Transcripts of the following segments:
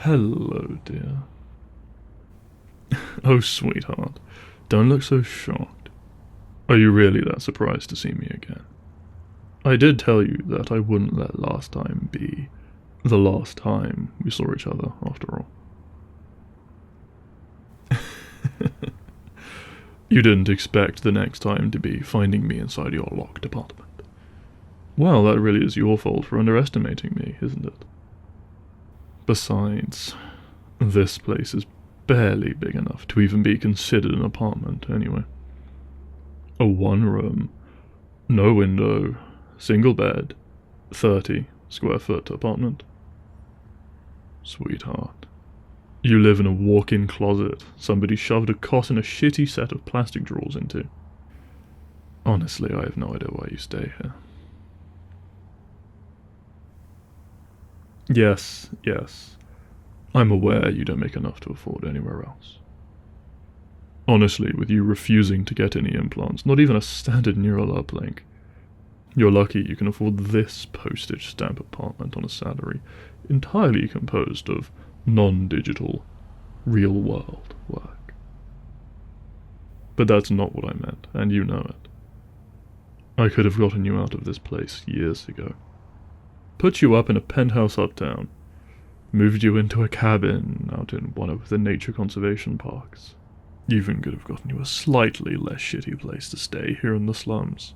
Hello, dear. Oh, sweetheart, don't look so shocked. Are you really that surprised to see me again? I did tell you that I wouldn't let last time be the last time we saw each other, after all. You didn't expect the next time to be finding me inside your locked apartment. Well, that really is your fault for underestimating me, isn't it? Besides, this place is barely big enough to even be considered an apartment, anyway. A one-room, no window, single bed, 30 square foot apartment. Sweetheart, you live in a walk-in closet somebody shoved a cot and a shitty set of plastic drawers into. Honestly, I have no idea why you stay here. Yes, I'm aware you don't make enough to afford anywhere else. Honestly, with you refusing to get any implants, not even a standard neural uplink, you're lucky you can afford this postage stamp apartment on a salary entirely composed of non-digital, real-world work. But that's not what I meant, and you know it. I could have gotten you out of this place years ago. Put you up in a penthouse uptown, moved you into a cabin out in one of the nature conservation parks. Even could have gotten you a slightly less shitty place to stay here in the slums.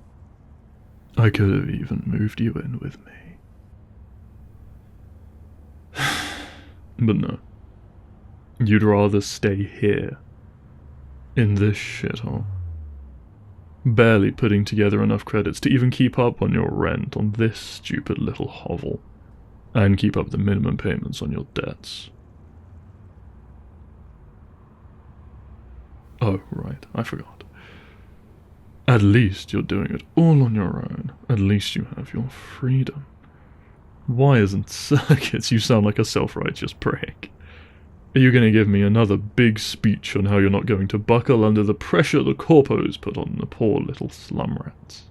I could have even moved you in with me. But no. You'd rather stay here, in this shithole. Barely putting together enough credits to even keep up on your rent on this stupid little hovel, and keep up the minimum payments on your debts. Oh, right, I forgot. At least you're doing it all on your own. At least you have your freedom. Why isn't circuits? You sound like a self-righteous prick. Are you going to give me another big speech on how you're not going to buckle under the pressure the Corpos put on the poor little slum rats?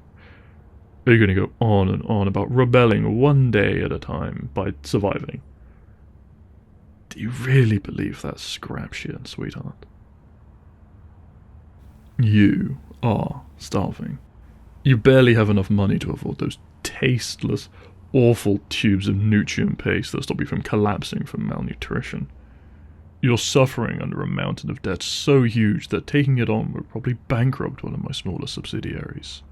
Are you going to go on and on about rebelling one day at a time by surviving? Do you really believe that scrap shit, sweetheart? You are starving. You barely have enough money to afford those tasteless, awful tubes of nutripaste that stop you from collapsing from malnutrition. You're suffering under a mountain of debt so huge that taking it on would probably bankrupt one of my smaller subsidiaries.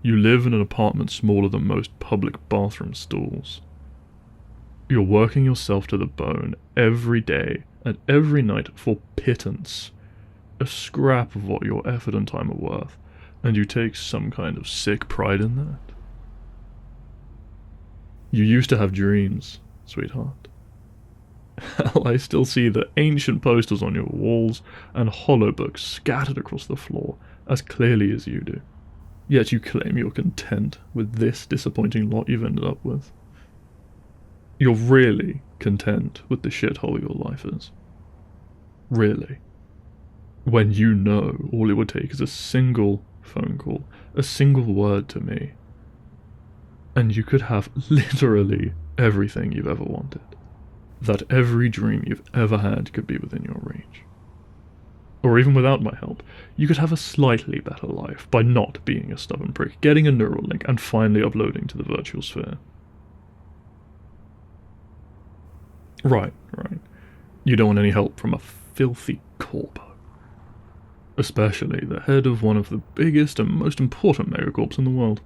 You live in an apartment smaller than most public bathroom stalls. You're working yourself to the bone every day and every night for pittance, a scrap of what your effort and time are worth, and you take some kind of sick pride in that. You used to have dreams, sweetheart. Hell, I still see the ancient posters on your walls and hollow books scattered across the floor as clearly as you do. Yet you claim you're content with this disappointing lot you've ended up with. You're really content with the shithole your life is. Really. When you know all it would take is a single phone call, a single word to me, and you could have literally everything you've ever wanted. That every dream you've ever had could be within your reach. Or even without my help, you could have a slightly better life by not being a stubborn prick, getting a neural link, and finally uploading to the virtual sphere. Right. You don't want any help from a filthy corpo. Especially the head of one of the biggest and most important megacorps in the world.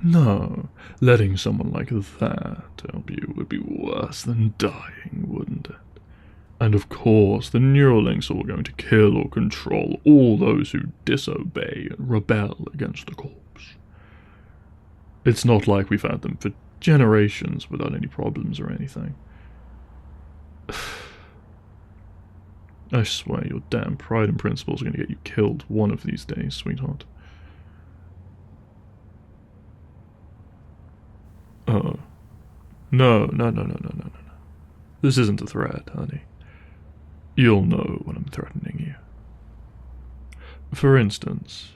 No, letting someone like that help you would be worse than dying, wouldn't it? And of course, the Neuralinks are all going to kill or control all those who disobey and rebel against the corps. It's not like we've had them for generations without any problems or anything. I swear your damn pride and principles are going to get you killed one of these days, sweetheart. Oh. No. This isn't a threat, honey. You'll know when I'm threatening you. For instance,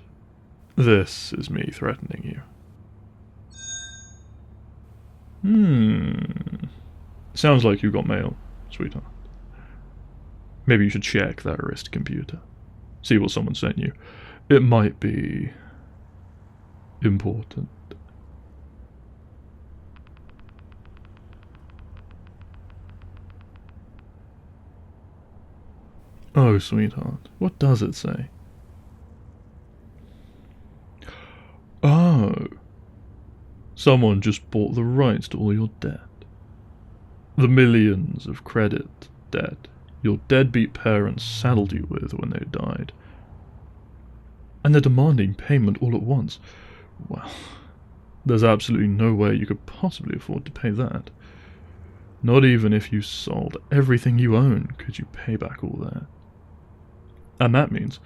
this is me threatening you. Sounds like you got mail, sweetheart. Maybe you should check that wrist computer. See what someone sent you. It might be important. Oh, sweetheart, what does it say? Oh. Someone just bought the rights to all your debt. The millions of credit debt your deadbeat parents saddled you with when they died. And they're demanding payment all at once. Well, there's absolutely no way you could possibly afford to pay that. Not even if you sold everything you own could you pay back all that. And that means,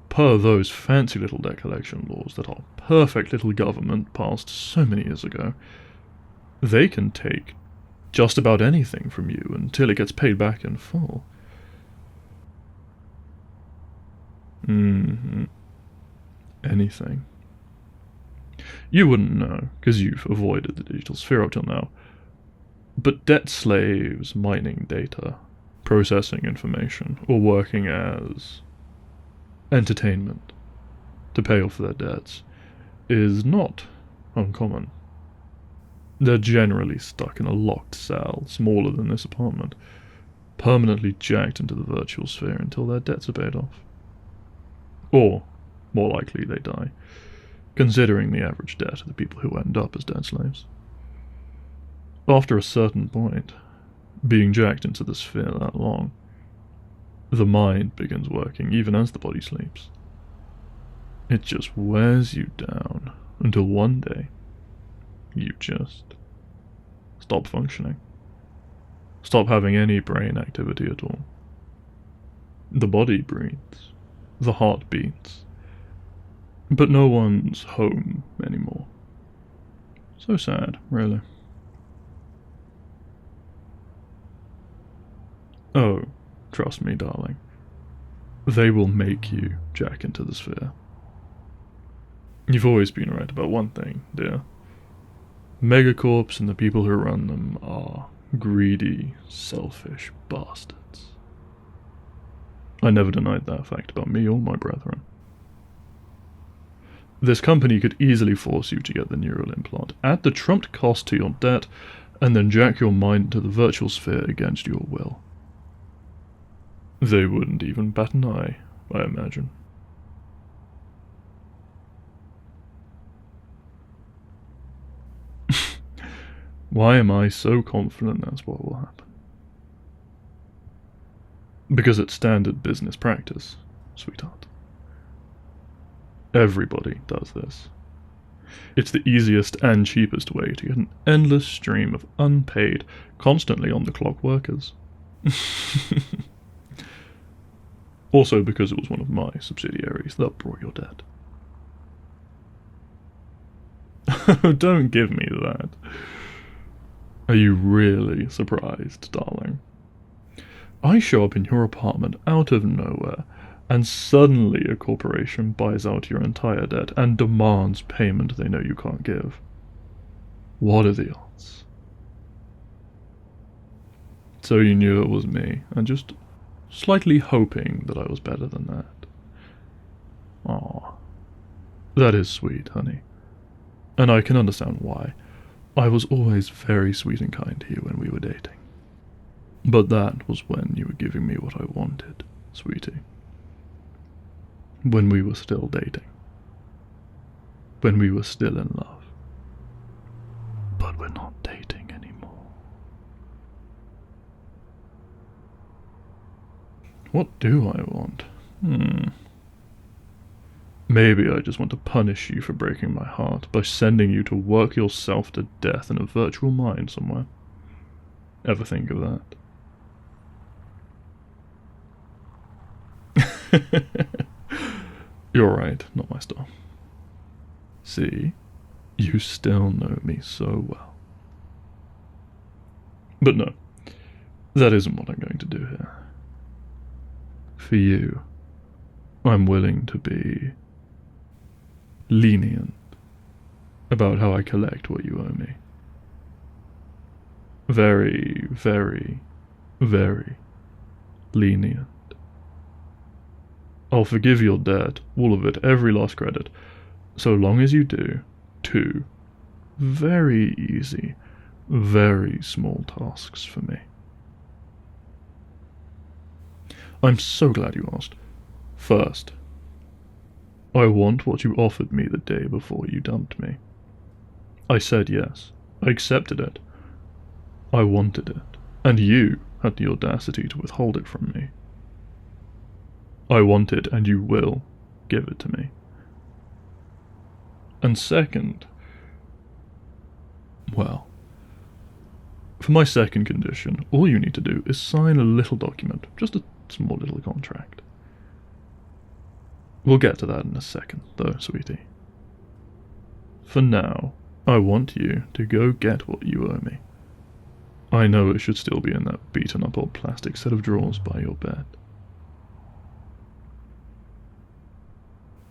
per those fancy little debt collection laws that our perfect little government passed so many years ago, they can take just about anything from you until it gets paid back in full. Anything. You wouldn't know, because you've avoided the digital sphere up till now. But debt slaves mining data, processing information, or working as entertainment to pay off their debts is not uncommon. They're generally stuck in a locked cell smaller than this apartment, permanently jacked into the virtual sphere until their debts are paid off. Or, more likely, they die, considering the average debt of the people who end up as debt slaves. After a certain point, being jacked into the sphere that long, the mind begins working even as the body sleeps. It just wears you down until one day you just stop functioning. Stop having any brain activity at all. The body breathes, the heart beats, but no one's home anymore. So sad, really. Oh, trust me, darling. They will make you jack into the sphere. You've always been right about one thing, dear. Megacorps and the people who run them are greedy, selfish bastards. I never denied that fact about me or my brethren. This company could easily force you to get the neural implant, add the trumped cost to your debt, and then jack your mind into the virtual sphere against your will. They wouldn't even bat an eye, I imagine. Why am I so confident that's what will happen? Because it's standard business practice, sweetheart. Everybody does this. It's the easiest and cheapest way to get an endless stream of unpaid, constantly on-the-clock workers. Also because it was one of my subsidiaries that brought your debt. Don't give me that. Are you really surprised, darling? I show up in your apartment out of nowhere, and suddenly a corporation buys out your entire debt and demands payment they know you can't give. What are the odds? So you knew it was me, and just slightly hoping that I was better than that. Aw, that is sweet, honey. And I can understand why. I was always very sweet and kind to you when we were dating. But that was when you were giving me what I wanted, sweetie. When we were still dating. When we were still in love. But we're not dating anymore. What do I want? Maybe I just want to punish you for breaking my heart by sending you to work yourself to death in a virtual mine somewhere. Ever think of that? You're right, not my style. See, you still know me so well. But no, that isn't what I'm going to do here. For you, I'm willing to be lenient about how I collect what you owe me. Very, very Very lenient. I'll forgive your debt, all of it, every last credit, so long as you do 2 very easy, very small tasks for me. I'm so glad you asked. First, I want what you offered me the day before you dumped me. I said yes. I accepted it. I wanted it, and you had the audacity to withhold it from me. I want it, and you will give it to me. And second, well, for my second condition, all you need to do is sign a little document, just a small little contract. We'll get to that in a second, though, sweetie. For now, I want you to go get what you owe me. I know it should still be in that beaten-up old plastic set of drawers by your bed.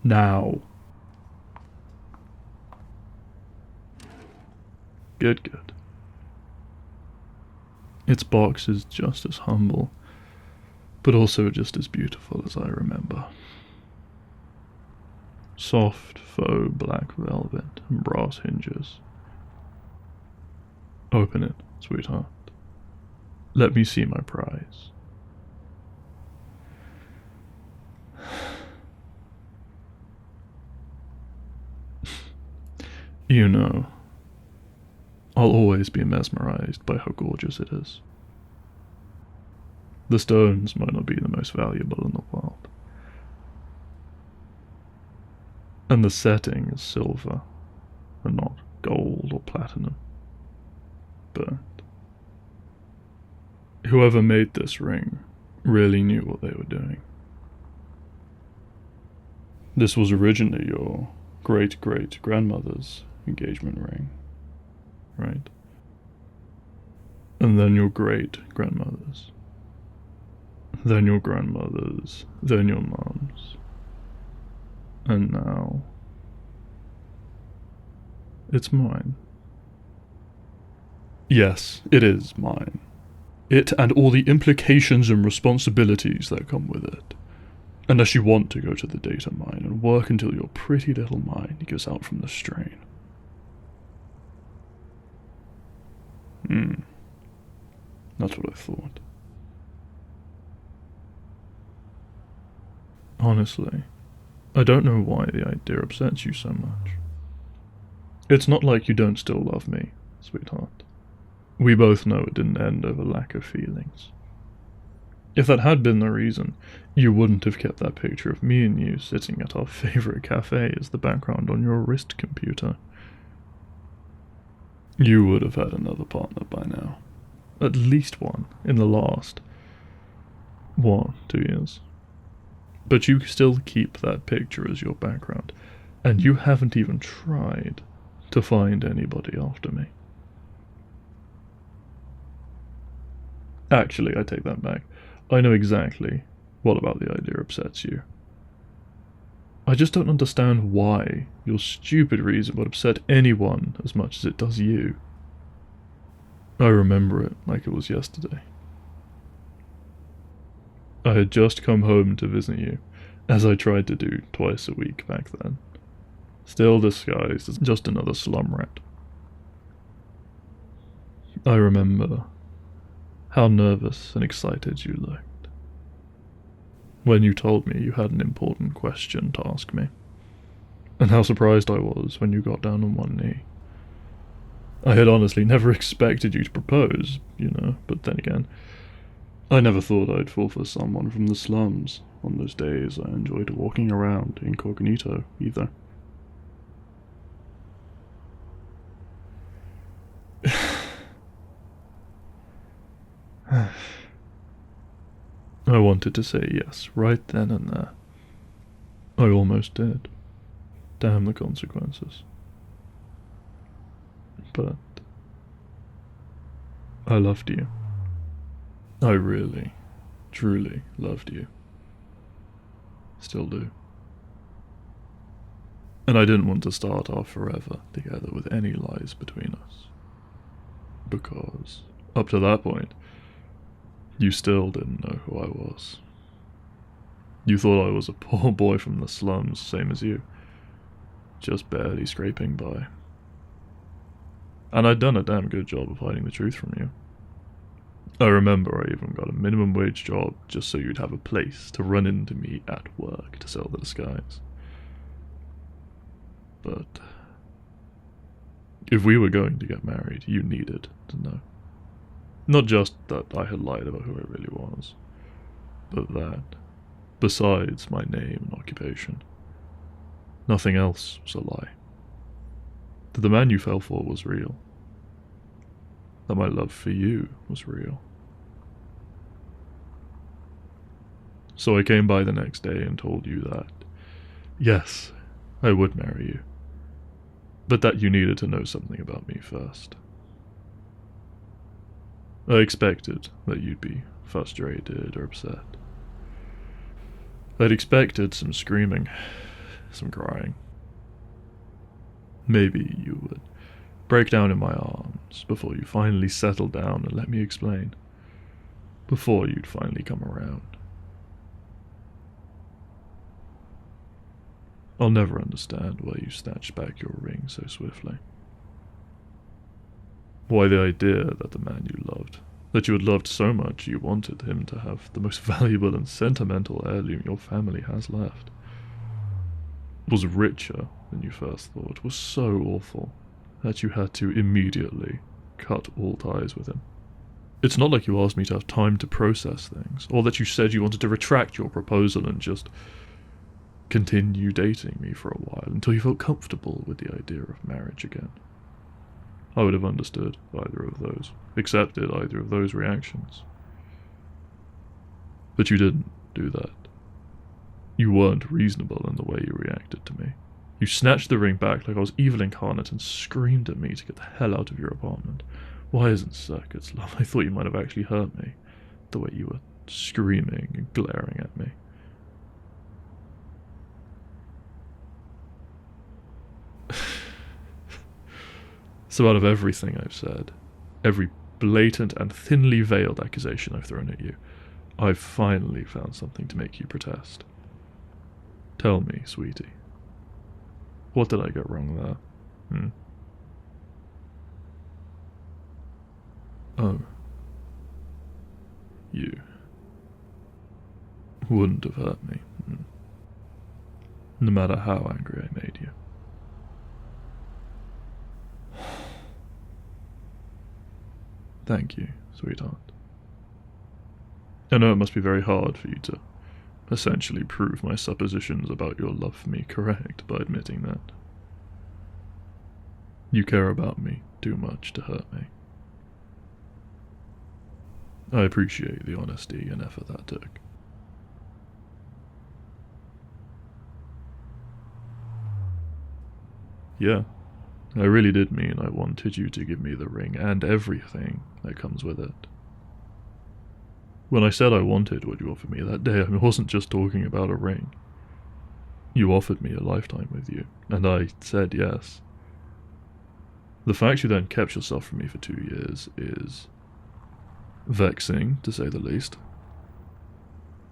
Now. Good, good. Its box is just as humble, but also just as beautiful as I remember. Soft faux black velvet and brass hinges. Open it, sweetheart. Let me see my prize. You know, I'll always be mesmerized by how gorgeous it is. The stones might not be the most valuable in the world, and the setting is silver and not gold or platinum. But whoever made this ring really knew what they were doing. This was originally your great-great-grandmother's engagement ring, right? And then your great-grandmother's. Then your grandmother's. Then your mom's. And now it's mine. Yes, it is mine. It and all the implications and responsibilities that come with it. Unless you want to go to the data mine and work until your pretty little mind gives out from the strain. That's what I thought. Honestly, I don't know why the idea upsets you so much. It's not like you don't still love me, sweetheart. We both know it didn't end over lack of feelings. If that had been the reason, you wouldn't have kept that picture of me and you sitting at our favorite cafe as the background on your wrist computer. You would have had another partner by now. At least one in the last 2 years. But you still keep that picture as your background, and you haven't even tried to find anybody after me. Actually, I take that back. I know exactly what about the idea upsets you. I just don't understand why your stupid reason would upset anyone as much as it does you. I remember it like it was yesterday. I had just come home to visit you, as I tried to do twice a week back then, still disguised as just another slum rat. I remember how nervous and excited you looked when you told me you had an important question to ask me, and how surprised I was when you got down on one knee. I had honestly never expected you to propose, but then again, I never thought I'd fall for someone from the slums on those days I enjoyed walking around incognito, either. I wanted to say yes right then and there. I almost did. Damn the consequences. But I loved you. I really, truly loved you. Still do. And I didn't want to start our forever together with any lies between us. Because, up to that point, You still didn't know who I was. You thought I was a poor boy from the slums, same as you. Just barely scraping by. And I'd done a damn good job of hiding the truth from you. I remember I even got a minimum wage job just so you'd have a place to run into me at work to sell the disguise. But if we were going to get married, you needed to know. Not just that I had lied about who I really was, but that, besides my name and occupation, nothing else was a lie. That the man you fell for was real. That my love for you was real. So I came by the next day and told you that, yes, I would marry you, but that you needed to know something about me first. I expected that you'd be frustrated or upset. I'd expected some screaming, some crying. Maybe you would break down in my arms before you finally settled down and let me explain. Before you'd finally come around. I'll never understand why you snatched back your ring so swiftly. Why the idea that the man you loved, that you had loved so much you wanted him to have the most valuable and sentimental heirloom your family has left, was richer than you first thought, was so awful that you had to immediately cut all ties with him. It's not like you asked me to have time to process things, or that you said you wanted to retract your proposal and just continue dating me for a while until you felt comfortable with the idea of marriage again. I would have understood either of those, accepted either of those reactions. But you didn't do that. You weren't reasonable in the way you reacted to me. You snatched the ring back like I was evil incarnate and screamed at me to get the hell out of your apartment. Why isn't circuits, love? I thought you might have actually hurt me, the way you were screaming and glaring at me. So out of everything I've said, every blatant and thinly veiled accusation I've thrown at you, I've finally found something to make you protest. Tell me, sweetie, what did I get wrong there? Oh. You wouldn't have hurt me, no matter how angry I made you. Thank you, sweetheart. I know it must be very hard for you to essentially prove my suppositions about your love for me correct by admitting that. You care about me too much to hurt me. I appreciate the honesty and effort that took. Yeah, I really did mean I wanted you to give me the ring and everything that comes with it. When I said I wanted what you offered me that day, I wasn't just talking about a ring. You offered me a lifetime with you, and I said yes. The fact you then kept yourself from me for 2 years is vexing, to say the least.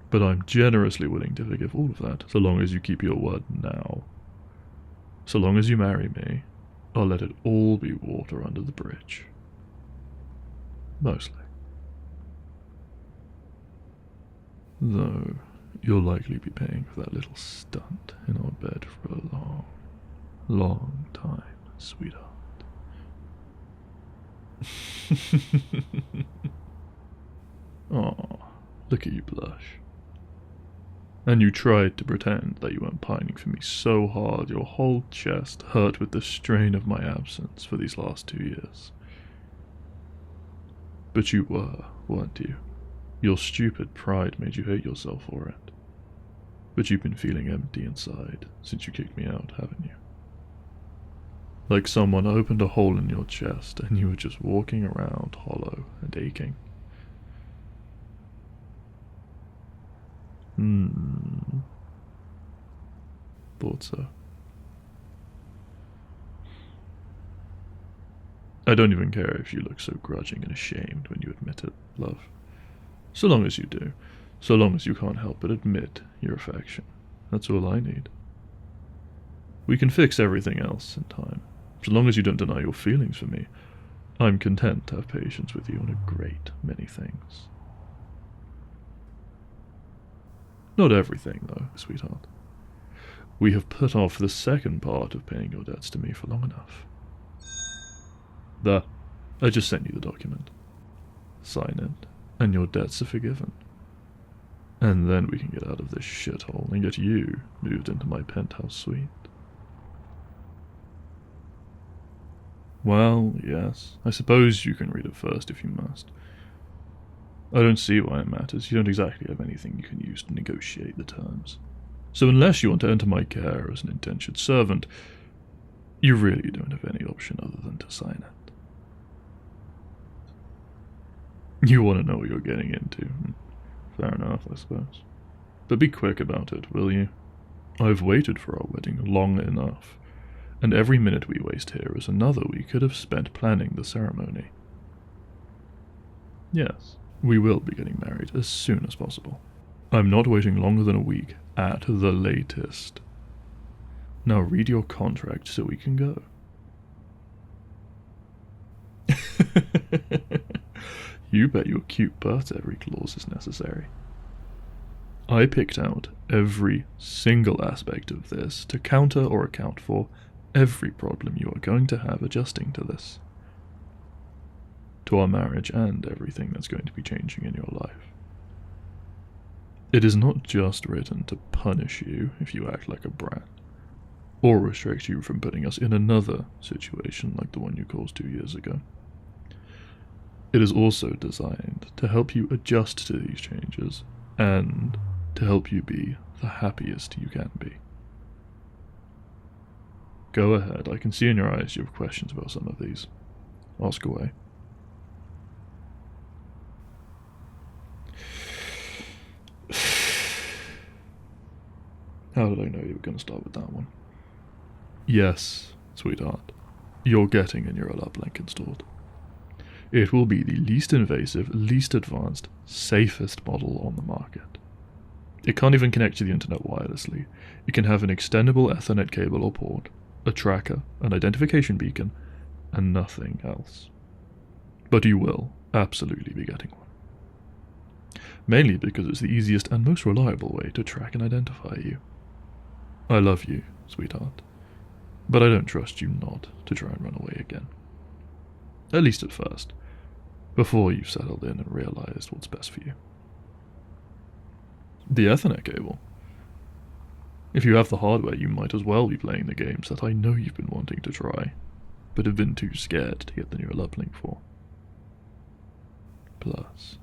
But I'm generously willing to forgive all of that, so long as you keep your word now. So long as you marry me, I'll let it all be water under the bridge. Mostly. Though, you'll likely be paying for that little stunt in our bed for a long, long time, sweetheart. Aw, look at you blush. And you tried to pretend that you weren't pining for me so hard your whole chest hurt with the strain of my absence for these last 2 years. But you were, weren't you? Your stupid pride made you hate yourself for it. But you've been feeling empty inside since you kicked me out, haven't you? Like someone opened a hole in your chest and you were just walking around hollow and aching. Thought so. I don't even care if you look so grudging and ashamed when you admit it, love. So long as you do. So long as you can't help but admit your affection. That's all I need. We can fix everything else in time. So long as you don't deny your feelings for me, I'm content to have patience with you on a great many things. Not everything, though, sweetheart. We have put off the second part of paying your debts to me for long enough. There. I just sent you the document. Sign it, and your debts are forgiven. And then we can get out of this shithole and get you moved into my penthouse suite. Well, yes, I suppose you can read it first if you must. I don't see why it matters. You don't exactly have anything you can use to negotiate the terms. So unless you want to enter my care as an indentured servant, you really don't have any option other than to sign it. You want to know what you're getting into. Fair enough, I suppose. But be quick about it, will you? I've waited for our wedding long enough, and every minute we waste here is another we could have spent planning the ceremony. Yes, we will be getting married as soon as possible. I'm not waiting longer than a week, at the latest. Now read your contract so we can go. You bet your cute birthday clause is necessary. I picked out every single aspect of this to counter or account for every problem you are going to have adjusting to this. To our marriage and everything that's going to be changing in your life. It is not just written to punish you if you act like a brat, or restrict you from putting us in another situation like the one you caused 2 years ago. It is also designed to help you adjust to these changes, and to help you be the happiest you can be. Go ahead, I can see in your eyes you have questions about some of these. Ask away. How did I know you were going to start with that one? Yes, sweetheart. You're getting a neural uplink installed. It will be the least invasive, least advanced, safest model on the market. It can't even connect to the internet wirelessly. It can have an extendable Ethernet cable or port, a tracker, an identification beacon, and nothing else. But you will absolutely be getting one. Mainly because it's the easiest and most reliable way to track and identify you. I love you, sweetheart, but I don't trust you not to try and run away again. At least at first, before you've settled in and realized what's best for you. The Ethernet cable. If you have the hardware, you might as well be playing the games that I know you've been wanting to try, but have been too scared to get the neural uplink for. Plus,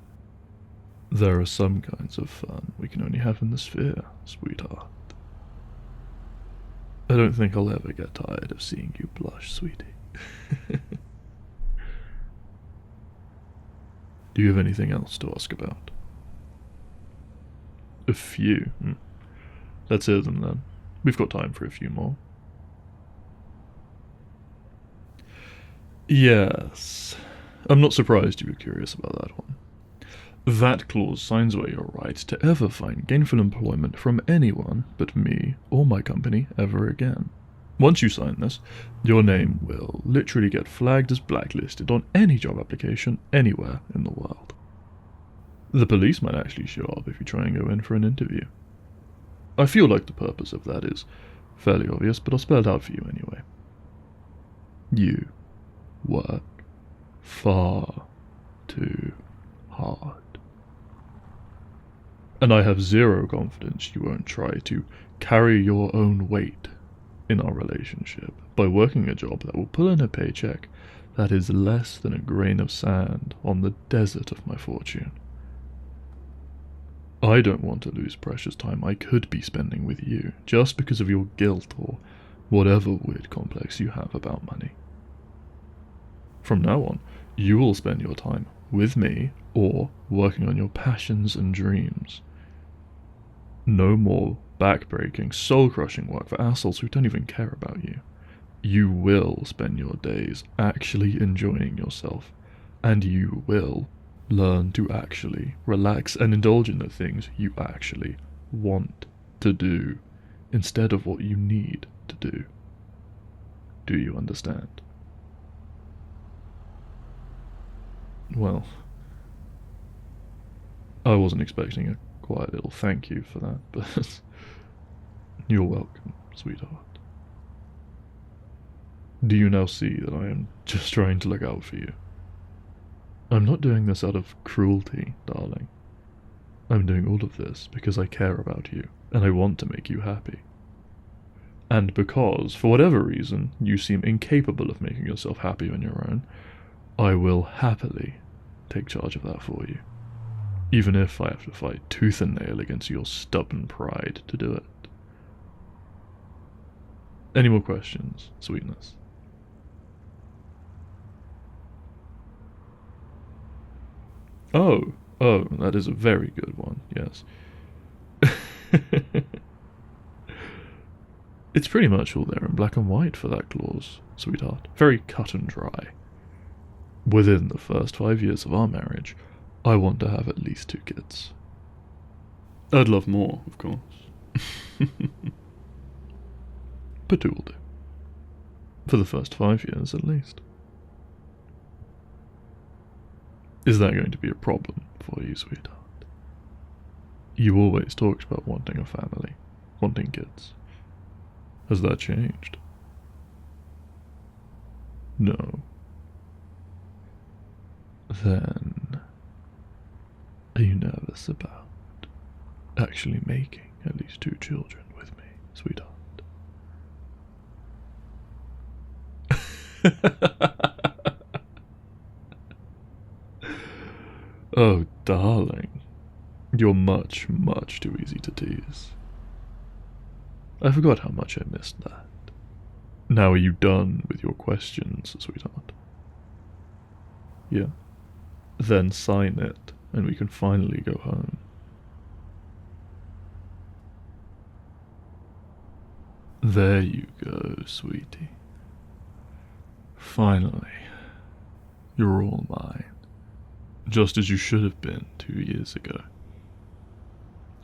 there are some kinds of fun we can only have in the sphere, sweetheart. I don't think I'll ever get tired of seeing you blush, sweetie. Do you have anything else to ask about? A few? Let's hear them then. We've got time for a few more. Yes. I'm not surprised you were curious about that one. That clause signs away your right to ever find gainful employment from anyone but me or my company ever again. Once you sign this, your name will literally get flagged as blacklisted on any job application anywhere in the world. The police might actually show up if you try and go in for an interview. I feel like the purpose of that is fairly obvious, but I'll spell it out for you anyway. You work far too hard. And I have zero confidence you won't try to carry your own weight in our relationship by working a job that will pull in a paycheck that is less than a grain of sand on the desert of my fortune. I don't want to lose precious time I could be spending with you just because of your guilt or whatever weird complex you have about money. From now on, you will spend your time with me or working on your passions and dreams. No more backbreaking, soul-crushing work for assholes who don't even care about you. You will spend your days actually enjoying yourself, and you will Learn to actually relax and indulge in the things you actually want to do, instead of what you need to do. Do you understand? Well, I wasn't expecting a quiet little thank you for that, but you're welcome, sweetheart. Do you now see that I am just trying to look out for you? I'm not doing this out of cruelty, darling. I'm doing all of this because I care about you, and I want to make you happy. And because, for whatever reason, you seem incapable of making yourself happy on your own, I will happily take charge of that for you. Even if I have to fight tooth and nail against your stubborn pride to do it. Any more questions, sweetness? Oh, that is a very good one, yes. It's pretty much all there in black and white for that clause, sweetheart. Very cut and dry. Within the first 5 years of our marriage, I want to have at least 2 kids. I'd love more, of course. But 2 will do. For the first 5 years, at least. Is that going to be a problem for you, sweetheart? You always talked about wanting a family, wanting kids. Has that changed? No. Then, are you nervous about actually making at least 2 children with me, sweetheart? Oh, darling. You're much, much too easy to tease. I forgot how much I missed that. Now are you done with your questions, sweetheart? Yeah. Then sign it, and we can finally go home. There you go, sweetie. Finally. You're all mine. Just as you should have been 2 years ago.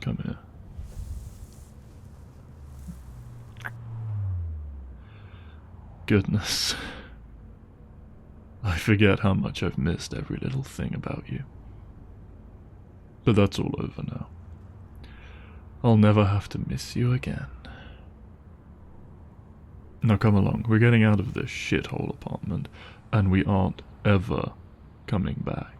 Come here. Goodness. I forget how much I've missed every little thing about you. But that's all over now. I'll never have to miss you again. Now come along, we're getting out of this shithole apartment, and we aren't ever coming back.